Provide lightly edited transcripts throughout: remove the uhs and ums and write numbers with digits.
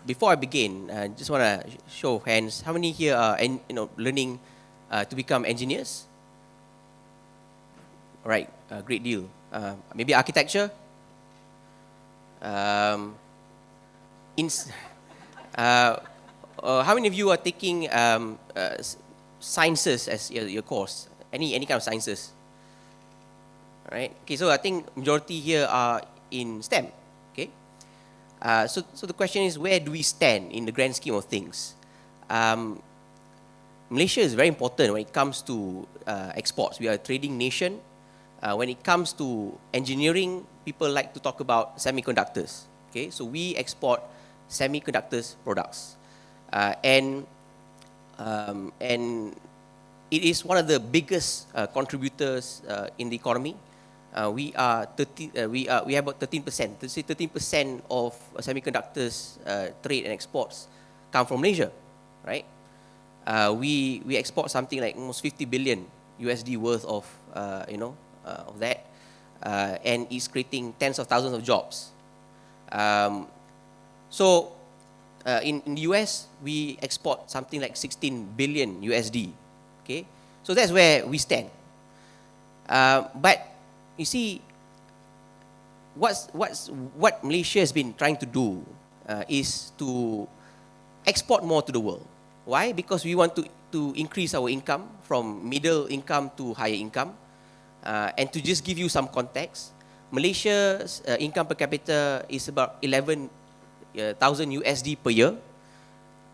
Before I begin, I just want to show of hands. How many here are learning to become engineers? All right, great deal. Maybe architecture. In, how many of you are taking sciences as your course? Any kind of sciences? All right. Okay. So I think majority here are in STEM. Okay. So the question is, where do we stand in the grand scheme of things? Malaysia is very important when it comes to exports. We are a trading nation. When it comes to engineering, people like to talk about semiconductors. Okay, so we export semiconductors products, and it is one of the biggest contributors in the economy. We have about 13%. Let's say 13% of semiconductors trade and exports come from Malaysia, right? We export something like almost 50 billion USD worth of of that, and it's creating tens of thousands of jobs. So in the US, we export something like 16 billion USD. Okay, so that's where we stand. But you see, what Malaysia has been trying to do is to export more to the world. Why? Because we want to increase our income from middle income to higher income. And to just give you some context, Malaysia's income per capita is about 11,000 USD per year.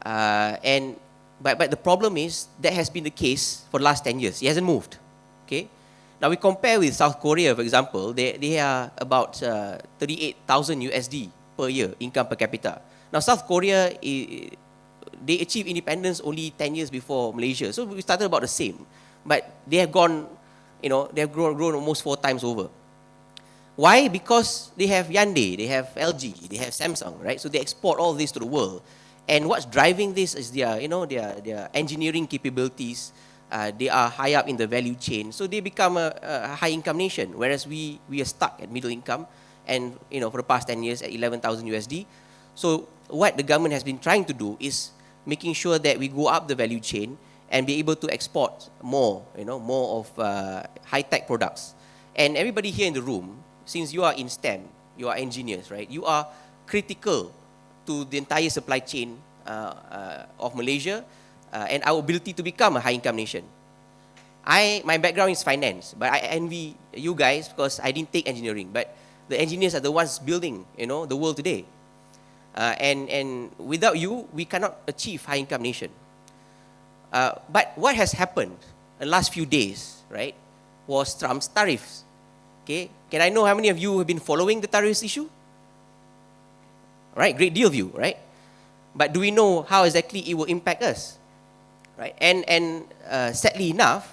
But the problem is that has been the case for the last 10 years. It hasn't moved. Okay. Now we compare with South Korea, for example. They are about 38,000 USD per year income per capita. Now South Korea, they achieved independence only 10 years before Malaysia. So we started about the same. But they have gone, they have grown almost 4 times over. Why? Because they have Hyundai, they have LG, they have Samsung, right? So they export all this to the world. And what's driving this is their engineering capabilities. They are high up in the value chain, so they become a high-income nation. Whereas we are stuck at middle income, and for the past 10 years at 11,000 USD. So what the government has been trying to do is making sure that we go up the value chain and be able to export more, more of high-tech products. And everybody here in the room, since you are in STEM, you are engineers, right? You are critical to the entire supply chain of Malaysia and our ability to become a high-income nation. My background is finance, but I envy you guys because I didn't take engineering. But the engineers are the ones building, the world today. And without you, we cannot achieve high-income nation. But what has happened in the last few days, right, was Trump's tariffs. Okay, can I know how many of you have been following the tariffs issue? Right, great deal of you, right? But do we know how exactly it will impact us? Right, and sadly enough,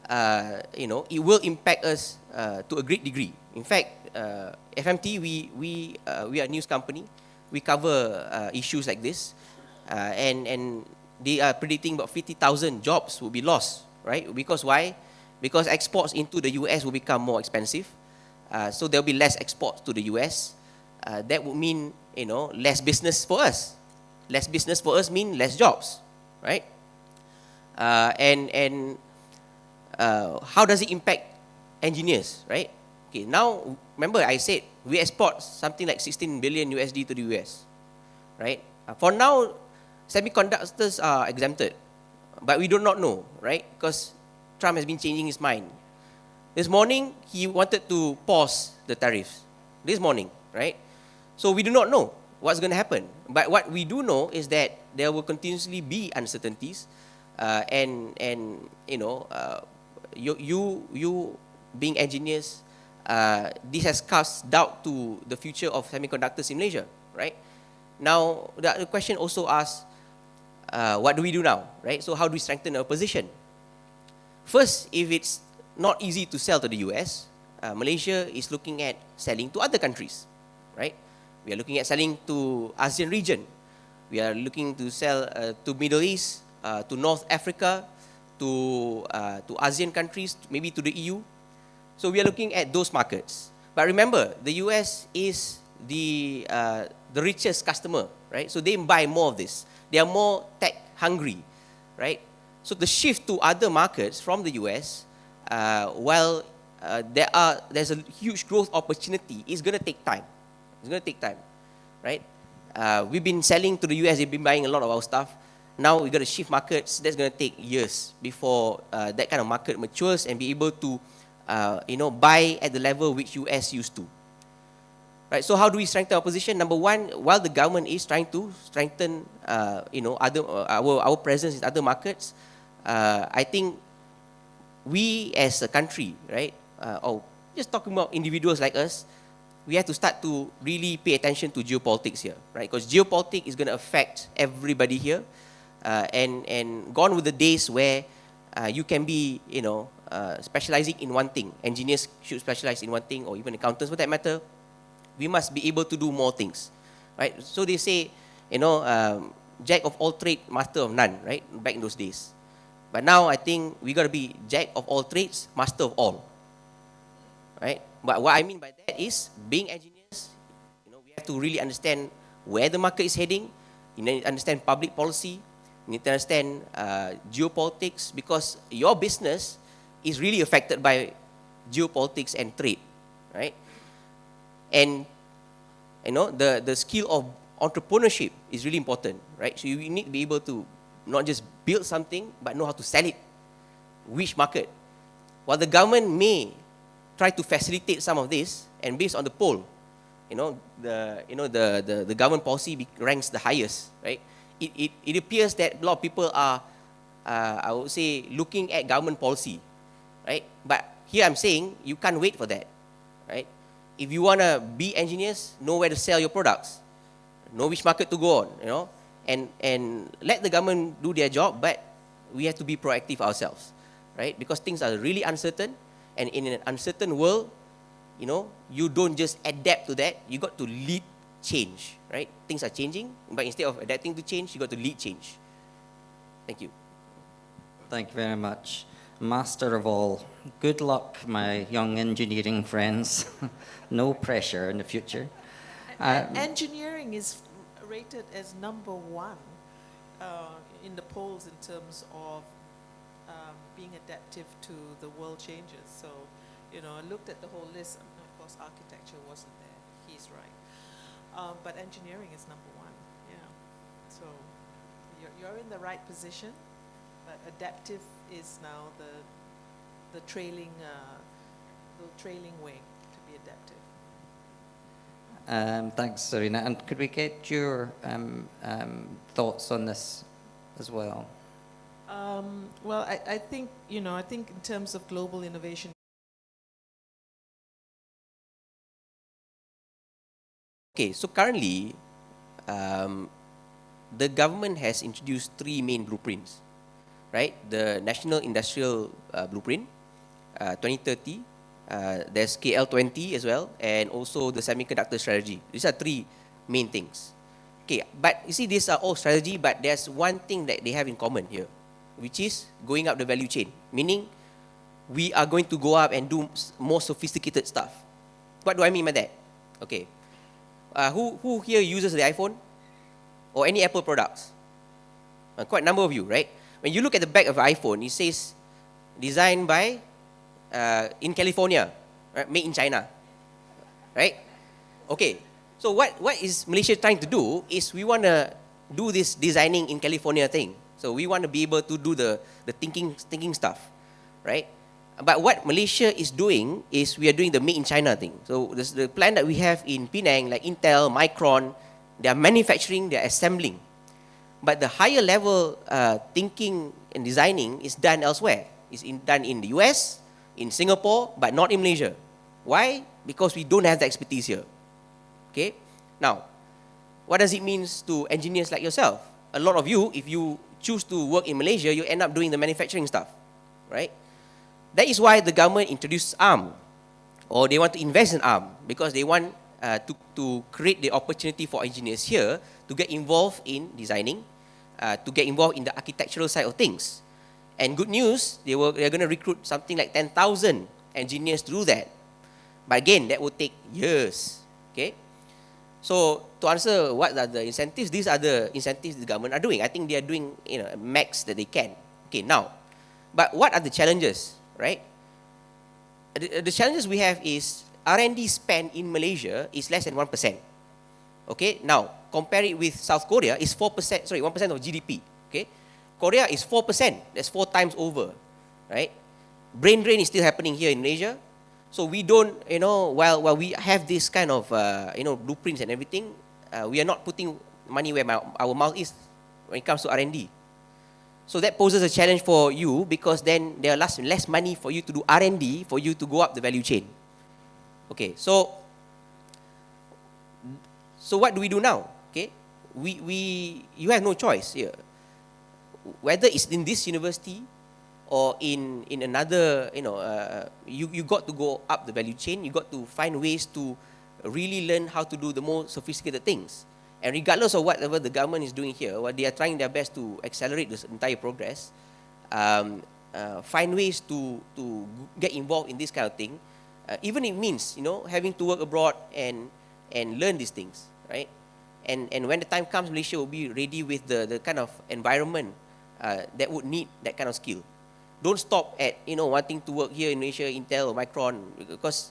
it will impact us to a great degree. In fact, FMT, we are a news company. We cover issues like this, and they are predicting about 50,000 jobs will be lost. Right? Because why? Because exports into the US will become more expensive. So there will be less exports to the US. That would mean less business for us. Less business for us mean less jobs, right? And how does it impact engineers, right? Okay, now remember I said we export something like 16 billion USD to the US, right? For now, semiconductors are exempted, but we do not know, right? Because Trump has been changing his mind. This morning, he wanted to pause the tariffs. This morning, right? So we do not know what's going to happen. But what we do know is that there will continuously be uncertainties, you being engineers, this has cast doubt to the future of semiconductors in Malaysia, right? Now, the question also asks, what do we do now, right? So how do we strengthen our position? First, if it's not easy to sell to the US, Malaysia is looking at selling to other countries, right? We are looking at selling to ASEAN region. We are looking to sell to Middle East, to North Africa, to ASEAN countries, maybe to the EU. So we are looking at those markets. But remember, the US is the richest customer, right? So they buy more of this. They are more tech hungry, right? So the shift to other markets from the US, while there's a huge growth opportunity, it's going to take time. It's going to take time, right? We've been selling to the US, they've been buying a lot of our stuff. Now we got to shift markets. That's going to take years before that kind of market matures and be able to, buy at the level which US used to. Right. So how do we strengthen our position? Number one, while the government is trying to strengthen, our presence in other markets, I think we as a country, right, or just talking about individuals like us, we have to start to really pay attention to geopolitics here, right? Because geopolitics is going to affect everybody here, and gone with the days where you can be, specializing in one thing. Engineers should specialize in one thing, or even accountants for that matter. We must be able to do more things, right? So they say, jack of all trades, master of none, right? Back in those days. But now I think we got to be jack of all trades, master of all, right? But what I mean by that is, being engineers, we have to really understand where the market is heading. You need to understand public policy. You need to understand geopolitics, because your business is really affected by geopolitics and trade, right? And the skill of entrepreneurship is really important, right? So you need to be able to not just build something, but know how to sell it. Which market? While the government may try to facilitate some of this, and based on the poll, the government policy ranks the highest, right? It appears that a lot of people are, I would say, looking at government policy, right? But here I'm saying you can't wait for that, right? If you want to be engineers, know where to sell your products, know which market to go on, and let the government do their job, but we have to be proactive ourselves, right? Because things are really uncertain, and in an uncertain world, you don't just adapt to that, you got to lead change, right? Things are changing, but instead of adapting to change, you got to lead change. Thank you. Thank you very much. Master of all, good luck, my young engineering friends. No pressure in the future. Engineering is rated as #1 in the polls in terms of being adaptive to the world changes. So, I looked at the whole list. Of course, architecture wasn't there. He's right. But engineering is #1. Yeah. So you're in the right position, but adaptive is now the trailing way to be adaptive. Thanks, Serena. And could we get your thoughts on this as well? Well, I think in terms of global innovation. Okay, so currently, the government has introduced 3 main blueprints, right? The National Industrial Blueprint, 2030, there's KL20 as well, and also the Semiconductor Strategy. These are 3 main things. Okay, but you see, these are all strategy, but there's one thing that they have in common here, which is going up the value chain, meaning we are going to go up and do more sophisticated stuff. What do I mean by that? Okay. Who here uses the iPhone or any Apple products? Quite a number of you, right? When you look at the back of the iPhone, it says designed by in California, right? Made in China, right? Okay. So what is Malaysia trying to do is we want to do this designing in California thing. So we want to be able to do the thinking stuff, right? But what Malaysia is doing is we are doing the made in China thing. So the plant that we have in Penang, like Intel, Micron, they are manufacturing, they are assembling. But the higher level thinking and designing is done elsewhere. It's done in the US, in Singapore, but not in Malaysia. Why? Because we don't have the expertise here. Okay? Now, what does it mean to engineers like yourself? A lot of you, if you choose to work in Malaysia, you end up doing the manufacturing stuff, right? That is why the government introduced ARM, or they want to invest in ARM, because they want to create the opportunity for engineers here to get involved in designing, to get involved in the architectural side of things. And good news, they're going to recruit something like 10,000 engineers to do that. But again, that will take years. Okay. So to answer what are the incentives, these are the incentives the government are doing. I think they are doing max that they can. Okay, now, but what are the challenges, right? The challenges we have is R&D spend in Malaysia is less than 1%. Okay, now compare it with South Korea is 4%, sorry, 1% of GDP. Okay, Korea is 4%, that's 4 times over, right? Brain drain is still happening here in Malaysia. So we don't, while we have this kind of, blueprints and everything, we are not putting money where our mouth is when it comes to R&D. So that poses a challenge for you because then there are less money for you to do R&D for you to go up the value chain. Okay, so what do we do now? Okay, you have no choice here. Whether it's in this university or in another, you got to go up the value chain. You got to find ways to really learn how to do the more sophisticated things. And regardless of whatever the government is doing here, what they are trying their best to accelerate this entire progress, find ways to get involved in this kind of thing, even it means having to work abroad and learn these things, right? And when the time comes, Malaysia will be ready with the kind of environment that would need that kind of skill. Don't stop at wanting to work here in Malaysia, Intel or Micron, because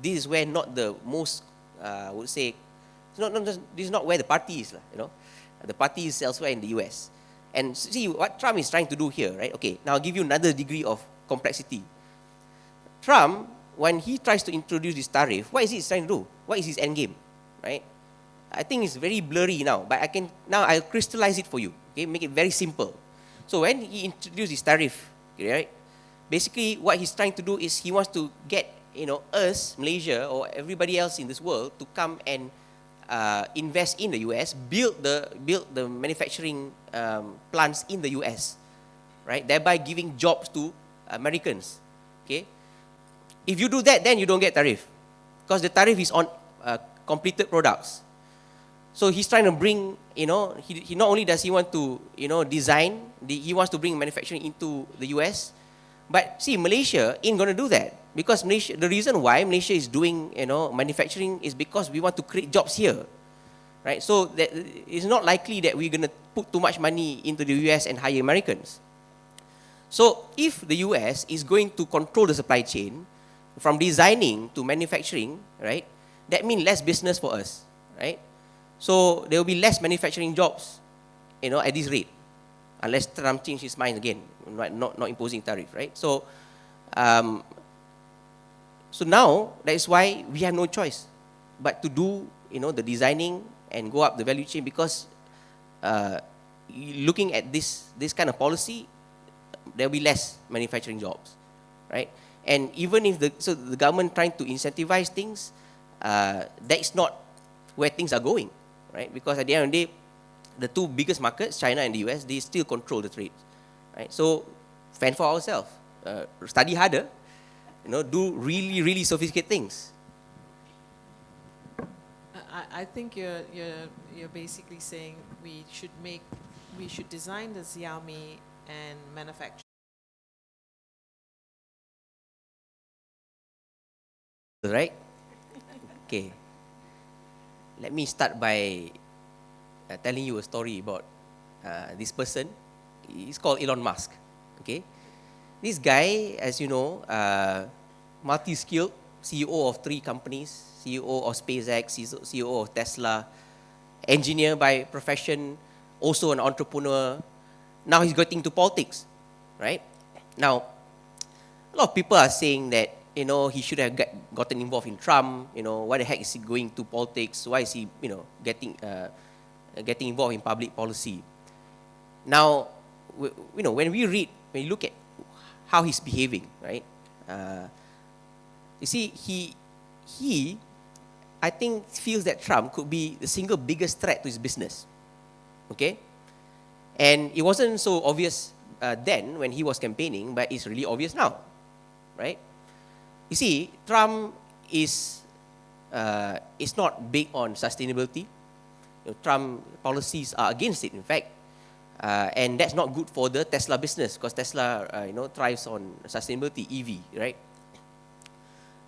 this is where not the most I would say. This is not where the party is, The party is elsewhere in the US. And see what Trump is trying to do here, right? Okay, now I'll give you another degree of complexity. Trump, when he tries to introduce this tariff, what is he trying to do? What is his end game, right? I think it's very blurry now, but I'll crystallize it for you. Okay, make it very simple. So when he introduced this tariff, right? Basically, what he's trying to do is he wants to get us, Malaysia, or everybody else in this world to come and invest in the US, build the manufacturing plants in the US, right? Thereby giving jobs to Americans. Okay, if you do that, then you don't get tariff, because the tariff is on completed products. So he's trying to bring, he not only does he want to, design, he wants to bring manufacturing into the US, but see, Malaysia ain't going to do that. Because Malaysia, the reason why Malaysia is doing, manufacturing is because we want to create jobs here, right? So that it's not likely that we're going to put too much money into the US and hire Americans. So if the US is going to control the supply chain from designing to manufacturing, right? That means less business for us, right? So there will be less manufacturing jobs, at this rate, unless Trump changes his mind again, not imposing tariff, right? So now, that is why we have no choice but to do, the designing and go up the value chain, because looking at this kind of policy, there will be less manufacturing jobs, right? And even if the government trying to incentivize things, that is not where things are going, right? Because at the end of the day, the two biggest markets, China and the US, they still control the trade, right? So fend for ourselves, study harder, do really, really sophisticated things. I think you're basically saying we should design the Xiaomi and manufacture. Right? Okay. Let me start by telling you a story about this person. He's called Elon Musk. Okay. This guy, as you know, multi-skilled, CEO of 3 companies, CEO of SpaceX, CEO of Tesla, engineer by profession, also an entrepreneur. Now he's getting into politics, right? Now, a lot of people are saying that, he should have gotten involved in Trump. Why the heck is he going to politics? Why is he, getting involved in public policy? Now, when we look at how he's behaving, right? You see, he, I think, feels that Trump could be the single biggest threat to his business. Okay? And it wasn't so obvious then when he was campaigning, but it's really obvious now, right? You see, Trump is not big on sustainability. Trump policies are against it, in fact. And that's not good for the Tesla business, because Tesla, thrives on sustainability, EV, right?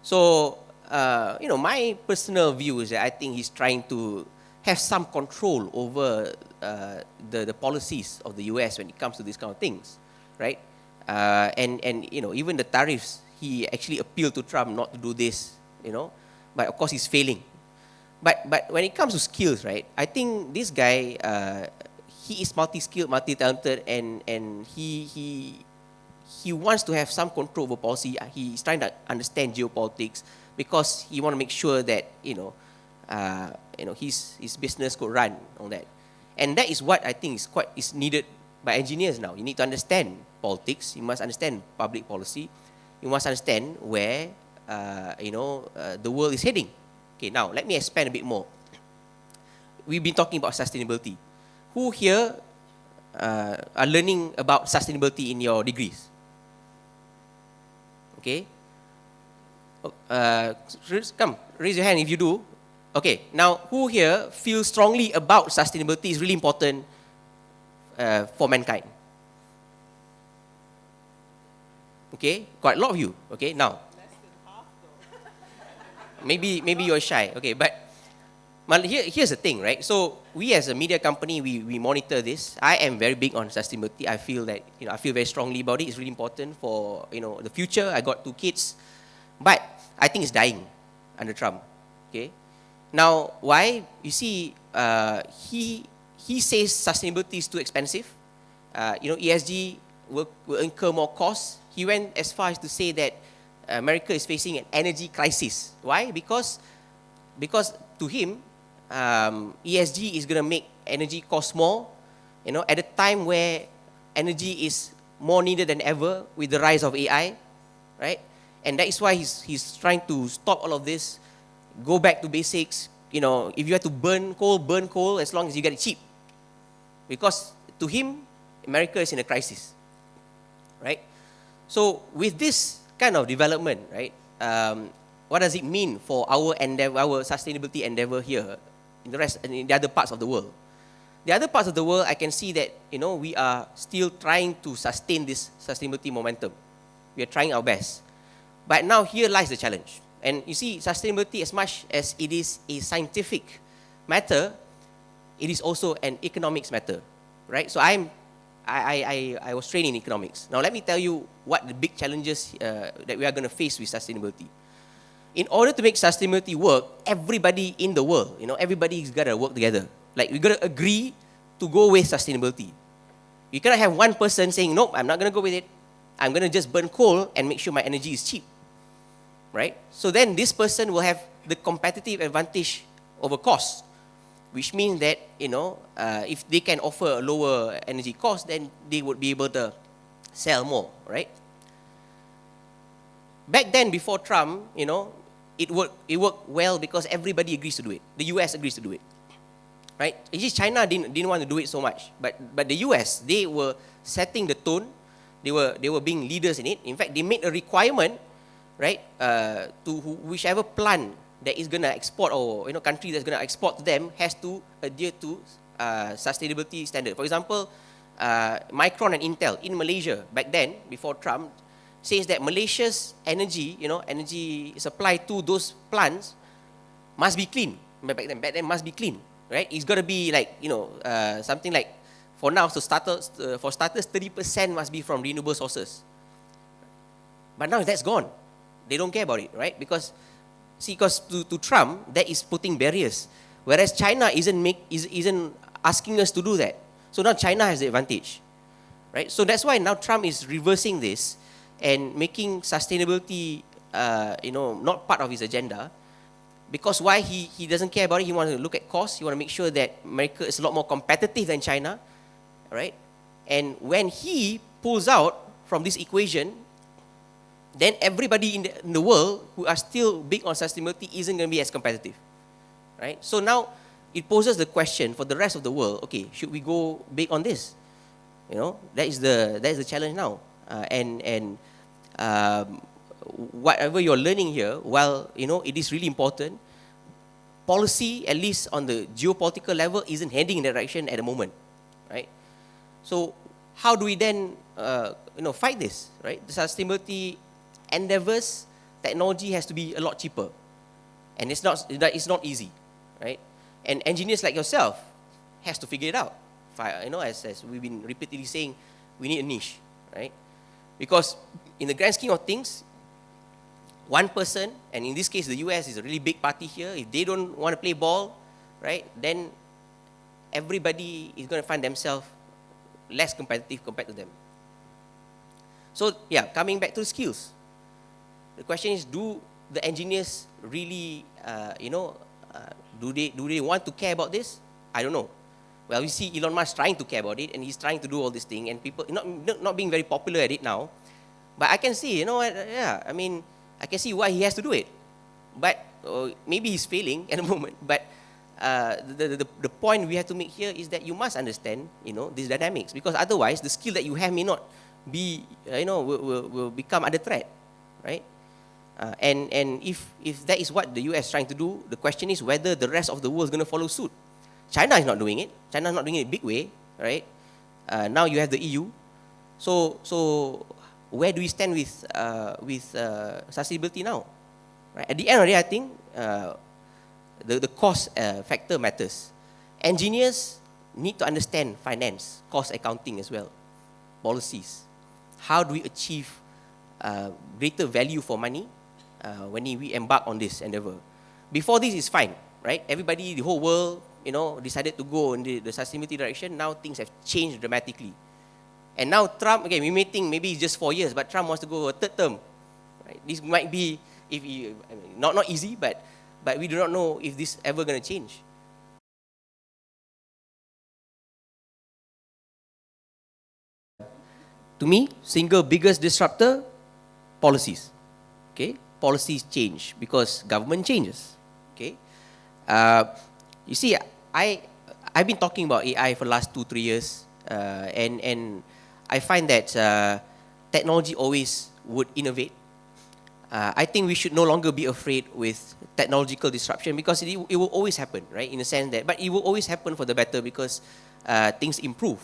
So my personal view is that I think he's trying to have some control over the policies of the US when it comes to these kind of things, right? And even the tariffs, he actually appealed to Trump not to do this, but of course he's failing. But when it comes to skills, right, I think this guy, he is multi-skilled, multi-talented, and he wants to have some control over policy. He's trying to understand geopolitics because he want to make sure that his business could run on that, and that is what I think is needed by engineers now. You need to understand politics. You must understand public policy. You must understand where the world is heading. Okay, now let me expand a bit more. We've been talking about sustainability. Who here are learning about sustainability in your degrees? Okay. Come, raise your hand if you do. Okay, now who here feels strongly about sustainability is really important for mankind? Okay, quite a lot of you. Okay, now. Maybe you're shy. Okay, but here's the thing, right? So we as a media company, we monitor this. I am very big on sustainability. I feel that I feel very strongly about it. It's really important for the future. I got 2 kids, but I think it's dying under Trump. Okay, now why? You see, he says sustainability is too expensive. ESG will incur more costs. He went as far as to say that America is facing an energy crisis. Why? Because to him, ESG is going to make energy cost more, at a time where energy is more needed than ever with the rise of AI, right? And that is why he's trying to stop all of this, go back to basics. If you have to burn coal as long as you get it cheap. Because to him, America is in a crisis, right? So with this kind of development, right? What does it mean for our endeavor, our sustainability endeavor here in the other parts of the world? The other parts of the world, I can see that we are still trying to sustain this sustainability momentum. We are trying our best, but now here lies the challenge. And you see, sustainability, as much as it is a scientific matter, it is also an economics matter, right? So I was trained in economics. Now let me tell you what the big challenges that we are going to face with sustainability. In order to make sustainability work, everybody in the world, everybody's got to work together. Like, we got to agree to go with sustainability. You cannot have one person saying, nope, I'm not going to go with it. I'm going to just burn coal and make sure my energy is cheap, right? So then this person will have the competitive advantage over cost, which means that, if they can offer a lower energy cost, then they would be able to sell more, right? Back then, before Trump, it worked well because everybody agrees to do it. The US agrees to do it, right? It's just China didn't want to do it so much, but the US, they were setting the tone. They were being leaders in it. In fact, they made a requirement, right, to whichever plant that is going to export, or country that's going to export to them, has to adhere to sustainability standard. For example, Micron and Intel in Malaysia back then, before Trump, says that Malaysia's energy supply to those plants must be clean. Back then must be clean, right? It's got to be like something like, for now, so for starters, 30% must be from renewable sources. But now that's gone. They don't care about it, right? Because to Trump, that is putting barriers, whereas China isn't asking us to do that. So now China has the advantage, right? So that's why now Trump is reversing this and making sustainability, not part of his agenda. Because why he doesn't care about it? He wants to look at cost. He wants to make sure that America is a lot more competitive than China, right? And when he pulls out from this equation, then everybody in the world who are still big on sustainability isn't going to be as competitive, right? So now it poses the question for the rest of the world: okay, should we go big on this? That is the challenge now. Whatever you're learning here, while it is really important, policy, at least on the geopolitical level, isn't heading in that direction at the moment, right? So how do we then fight this, right? The sustainability endeavors, technology has to be a lot cheaper. And it's not easy, right? And engineers like yourself has to figure it out. As we've been repeatedly saying, we need a niche, right? Because in the grand scheme of things, one person, and in this case the US is a really big party here, if they don't want to play ball, right, then everybody is going to find themselves less competitive compared to them. So yeah, coming back to the skills. The question is, do the engineers really, do they want to care about this? I don't know. Well, we see Elon Musk trying to care about it, and he's trying to do all this thing, and people not being very popular at it now. But I can see, I can see why he has to do it. But maybe he's failing at the moment. But the point we have to make here is that you must understand, these dynamics, because otherwise the skill that you have may not be, will become under threat, right? And if that is what the US is trying to do, the question is whether the rest of the world is going to follow suit. China is not doing it. China is not doing it in a big way, right? Now you have the EU. So where do we stand with sustainability now? Right? At the end of the day, I think the cost factor matters. Engineers need to understand finance, cost accounting as well, policies. How do we achieve greater value for money when we embark on this endeavor? Before this is fine, right? Everybody, the whole world, decided to go in the sustainability direction. Now things have changed dramatically. And now Trump, again, we may think maybe it's just 4 years, but Trump wants to go a third term. Right? This might be, not easy, but we do not know if this is ever going to change. To me, single biggest disruptor, policies. Okay, policies change because government changes. Okay, you see, I've been talking about AI for the last 2-3 years, and I find that technology always would innovate. I think we should no longer be afraid with technological disruption because it will always happen, right? In a sense that, but it will always happen for the better because things improve.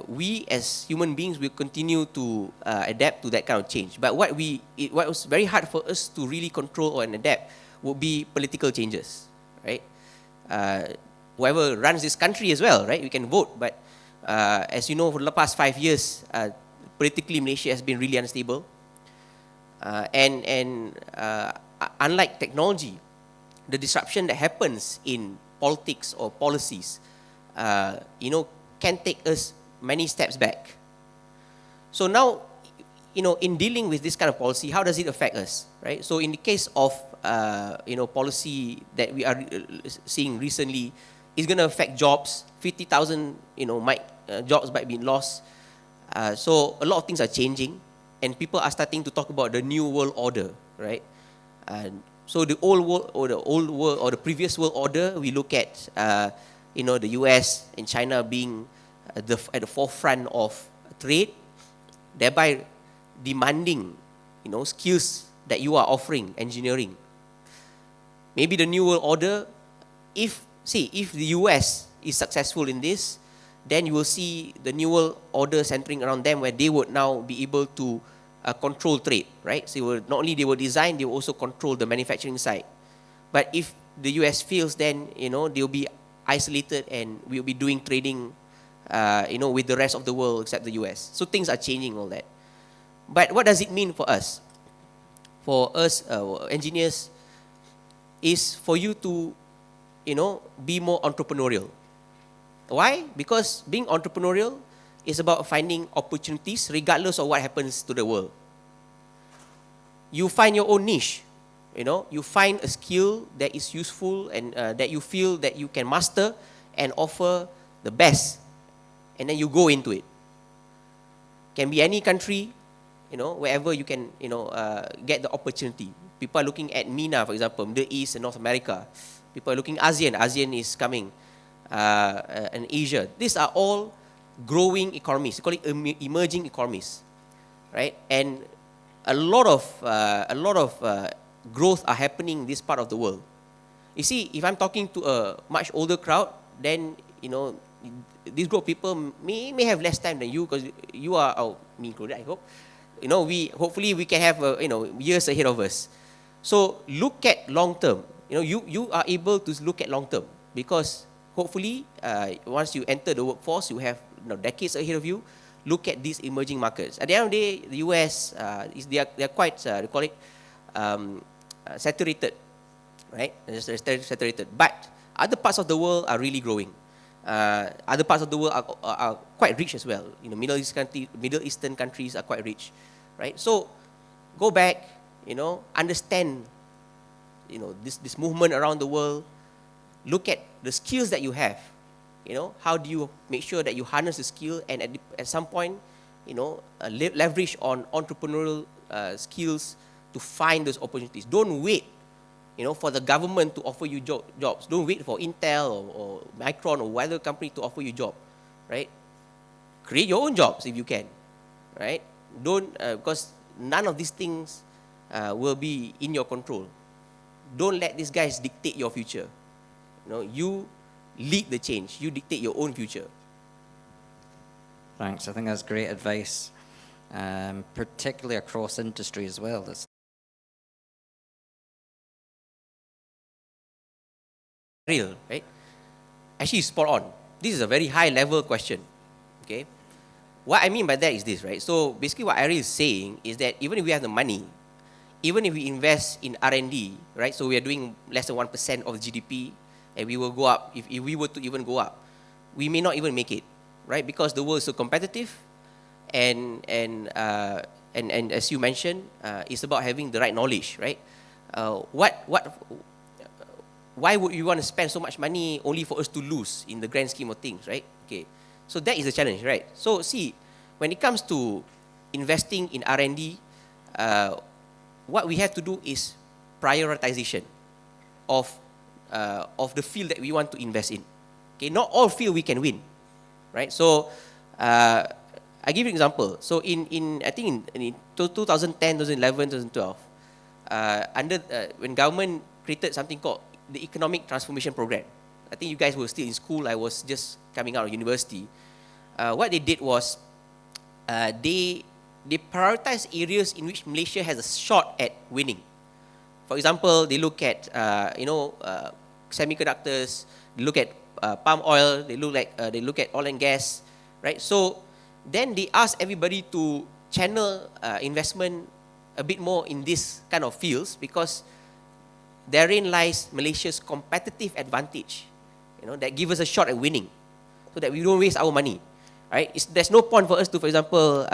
We as human beings will continue to adapt to that kind of change. But what was very hard for us to really control or adapt would be political changes, right? Whoever runs this country as well, right? We can vote, but as you know, for the past 5 years, politically Malaysia has been really unstable. Unlike technology, the disruption that happens in politics or policies, can take us many steps back. So now, in dealing with this kind of policy, how does it affect us, right? So in the case of, policy that we are seeing recently, is going to affect jobs. 50,000, jobs might be lost. So a lot of things are changing, and people are starting to talk about the new world order, right? So the old world or the previous world order, we look at, the US and China being at the forefront of trade, thereby demanding, skills that you are offering, engineering. Maybe the new world order, if the US is successful in this, then you will see the new world order centering around them, where they would now be able to control trade, right? So not only they will design, they will also control the manufacturing side. But if the US fails, then they'll be isolated and we'll be doing trading, with the rest of the world except the US. So things are changing, all that. But what does it mean for us? For us engineers, is for you to, be more entrepreneurial. Why? Because being entrepreneurial is about finding opportunities regardless of what happens to the world. You find your own niche. You find a skill that is useful and that you feel that you can master and offer the best, and then you go into it. Can be any country, wherever you can, get the opportunity. People are looking at MENA, for example, Middle East and North America. People are looking ASEAN. ASEAN is coming, and Asia. These are all growing economies. We call it emerging economies, right? And a lot of growth are happening in this part of the world. You see, if I'm talking to a much older crowd, then this group of people may have less time than you, because you are me included, I hope. Hopefully we can have years ahead of us. So look at long term. You are able to look at long term because hopefully once you enter the workforce, you have decades ahead of you. Look at these emerging markets. At the end of the day, the US they are quite they call it saturated, right? They're saturated. But other parts of the world are really growing. Other parts of the world are quite rich as well. Middle Eastern countries are quite rich, right? So go back, understand, this movement around the world. Look at the skills that you have. How do you make sure that you harness the skill and at some point, leverage on entrepreneurial skills to find those opportunities. Don't wait, for the government to offer you jobs. Don't wait for Intel or Micron or whatever company to offer you job, right? Create your own jobs if you can, right? Don't because none of these things will be in your control. Don't let these guys dictate your future. You lead the change. You dictate your own future. Thanks. I think that's great advice, particularly across industry as well. That's real, right? Actually, spot on. This is a very high level question. Okay. What I mean by that is this, right? So basically what Ariel is saying is that even if we have the money, even if we invest in R&D, right? So we are doing less than 1% of GDP, and we will go up. If we were to even go up, we may not even make it, right? Because the world is so competitive, and as you mentioned, it's about having the right knowledge, right? Why would you want to spend so much money only for us to lose in the grand scheme of things, right? Okay, so that is the challenge, right? So see, when it comes to investing in R&D, what we have to do is prioritization of the field that we want to invest in. Okay, not all field we can win, right? So I give you an example. So I think in 2010, 2011, 2012, when government created something called the Economic Transformation Program. I think you guys were still in school. I was just coming out of university. What they did was they prioritized areas in which Malaysia has a shot at winning. For example, they look at semiconductors. They look at palm oil. They look at oil and gas, right? So then they ask everybody to channel investment a bit more in this kind of fields because therein lies Malaysia's competitive advantage, that give us a shot at winning, so that we don't waste our money, right? There's no point for us to, for example,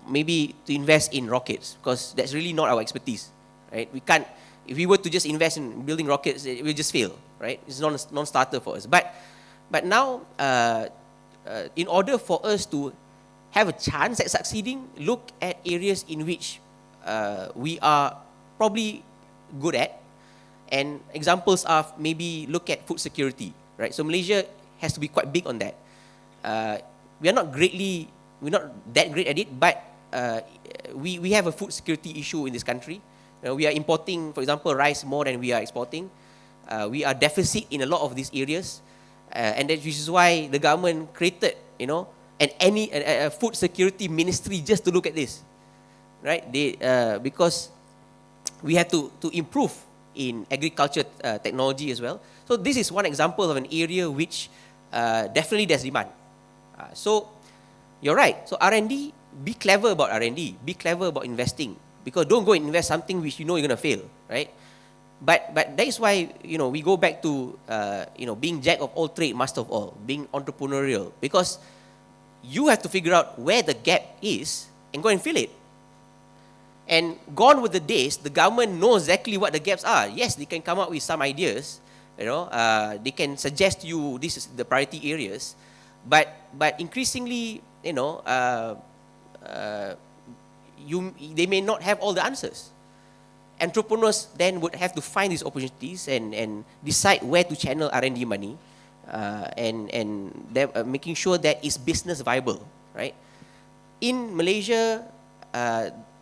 maybe to invest in rockets because that's really not our expertise, right? We can't. If we were to just invest in building rockets, it will just fail, right? It's non-starter for us. But now, in order for us to have a chance at succeeding, look at areas in which we are probably good at. And examples are maybe look at food security, right? So Malaysia has to be quite big on that. We're not that great at it, but we have a food security issue in this country. We are importing, for example, rice more than we are exporting. We are deficit in a lot of these areas, and that is why the government created, a food security ministry just to look at this, right? Because we have to improve in agriculture technology as well. So this is one example of an area which definitely there's demand. So you're right. So R&D, be clever about R&D. Be clever about investing. Because don't go and invest something which you're going to fail, right? But that is why, we go back to, being jack of all trade, master of all, being entrepreneurial. Because you have to figure out where the gap is and go and fill it. And gone with the days, the government knows exactly what the gaps are. Yes, they can come up with some ideas, they can suggest you this is the priority areas, but increasingly, they may not have all the answers. Entrepreneurs then would have to find these opportunities and decide where to channel R&D money, and making sure that it's business viable, right? In Malaysia,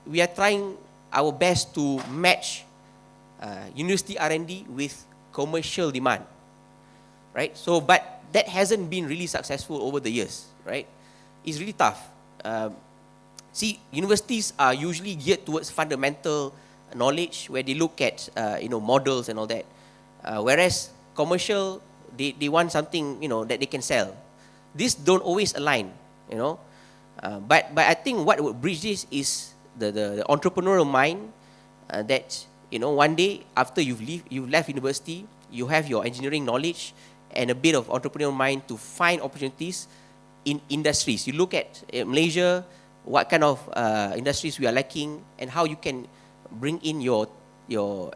we are trying our best to match university R&D with commercial demand, right? So, but that hasn't been really successful over the years, right? It's really tough. See, universities are usually geared towards fundamental knowledge, where they look at models and all that. Whereas commercial, they want something that they can sell. These don't always align, but I think what would bridge this is the entrepreneurial mind, that one day after you've left university, you have your engineering knowledge and a bit of entrepreneurial mind to find opportunities in industries. You look at Malaysia, what kind of industries we are lacking, and how you can bring in your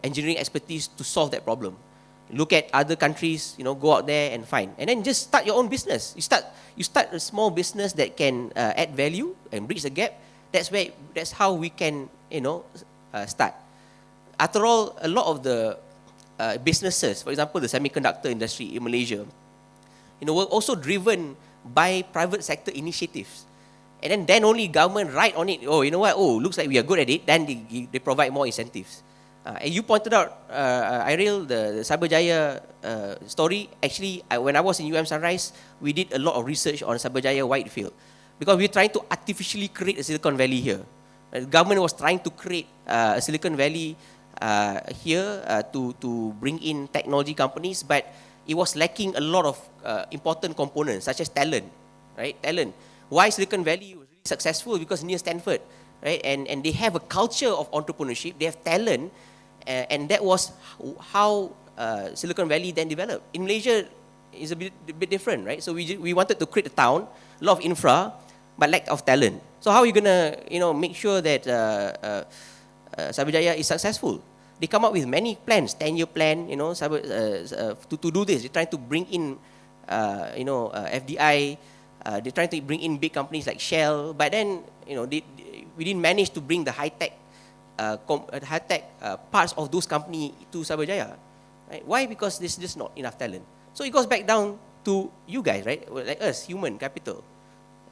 engineering expertise to solve that problem. Look at other countries, go out there and find, and then just start your own business. You start a small business that can add value and bridge the gap. That's how we can start. After all, a lot of the businesses, for example, the semiconductor industry in Malaysia, were also driven by private sector initiatives. And then only government ride on it. Oh, you know what? Oh, looks like we are good at it. Then they provide more incentives. And you pointed out, Iril, the Cyberjaya story. Actually, when I was in UM Sunrise, we did a lot of research on Cyberjaya Whitefield, because we were trying to artificially create a Silicon Valley here. The government was trying to create a Silicon Valley here to bring in technology companies, but it was lacking a lot of important components, such as talent, right? Talent. Why Silicon Valley was really successful? Because near Stanford, right? And they have a culture of entrepreneurship. They have talent, and that was how Silicon Valley then developed. In Malaysia, it's a bit different, right? So we wanted to create a town, a lot of infra, but lack of talent. So how are you gonna make sure that Cyberjaya is successful? They come up with many plans, 10-year plan, to do this. They're trying to bring in, FDI. They're trying to bring in big companies like Shell, but then, we didn't manage to bring the high-tech parts of those companies to Cyberjaya. Right? Why? Because there's just not enough talent. So it goes back down to you guys, right? Like us, human capital.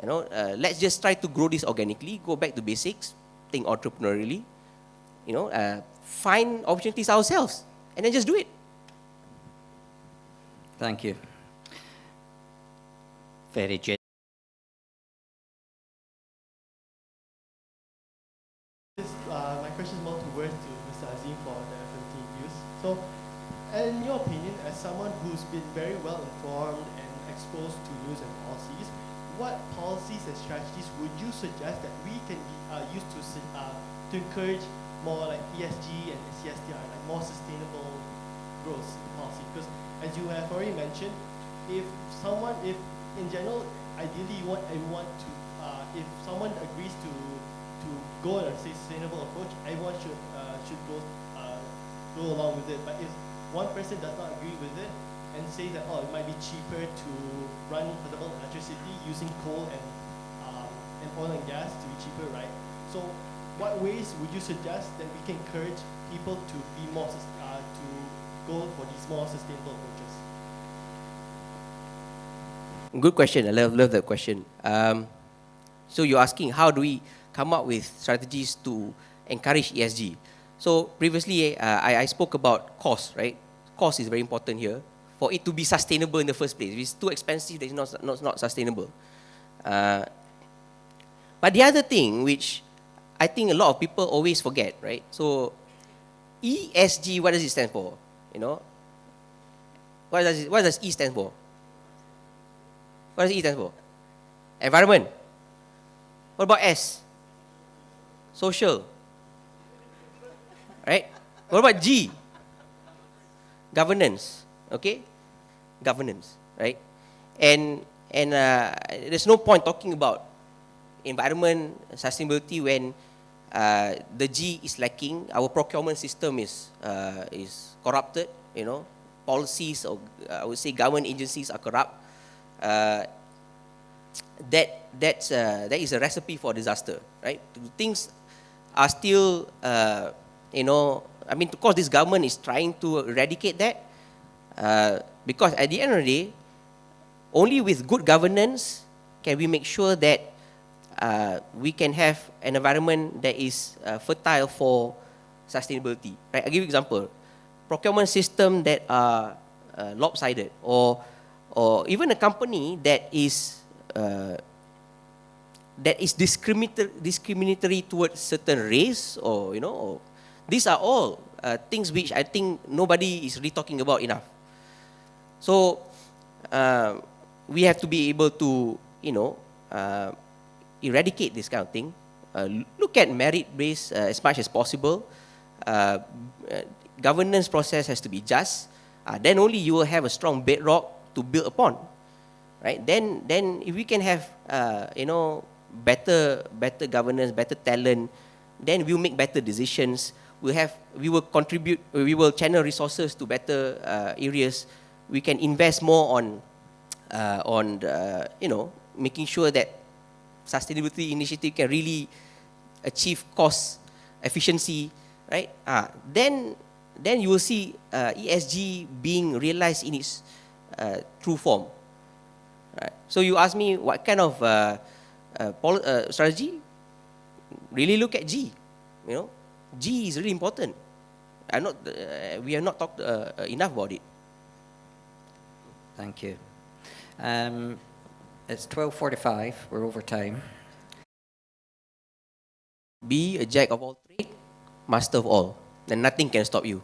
Let's just try to grow this organically, go back to basics, think entrepreneurially, find opportunities ourselves, and then just do it. Thank you. Very genuine. My question is more towards to Mr. Azim for the FMT views. So, in your opinion, as someone who's been very well informed and exposed to news and policies, what policies and strategies would you suggest that we can use to encourage more like ESG and CSTR, like more sustainable growth policy? Because as you have already mentioned, if in general, ideally you want everyone to, if someone agrees to go on a sustainable approach, everyone should go along with it. But if one person does not agree with it and say that it might be cheaper to run, for example, electricity using coal and oil and gas to be cheaper, right? So, what ways would you suggest that we can encourage people to be more to go for these more sustainable approaches? Good question. I love that question. So you're asking, how do we come up with strategies to encourage ESG? So previously, I spoke about cost, right? Cost is very important here for it to be sustainable in the first place. If it's too expensive, then it's not sustainable. But the other thing, which I think a lot of people always forget, right? So ESG, what does it stand for? What does E stand for? What does E stand for? Environment. What about S? Social. Right? What about G? Governance. Okay? Governance. Right? And there's no point talking about environment, sustainability when the G is lacking. Our procurement system is corrupted. Policies, or I would say government agencies are corrupt. That is a recipe for disaster, right? Things are still, of course, this government is trying to eradicate that, because at the end of the day, only with good governance can we make sure that we can have an environment that is fertile for sustainability. Right? I'll give you an example. Procurement system that are lopsided, or even a company that is discriminatory towards certain race, or These are all things which I think nobody is really talking about enough. So we have to be able to, eradicate this kind of thing. Look at merit-based as much as possible. Governance process has to be just. Then only you will have a strong bedrock to build upon, right? Then if we can have better governance, better talent, then we'll make better decisions. We will contribute. We will channel resources to better areas. We can invest more on making sure that sustainability initiative can really achieve cost efficiency, right? Then you will see ESG being realized in its true form. Right? So you ask me what kind of strategy? Really look at G. G is really important. We have not talked enough about it. Thank you. It's 12:45. We're over time. Be a jack of all trades, master of all. Then nothing can stop you.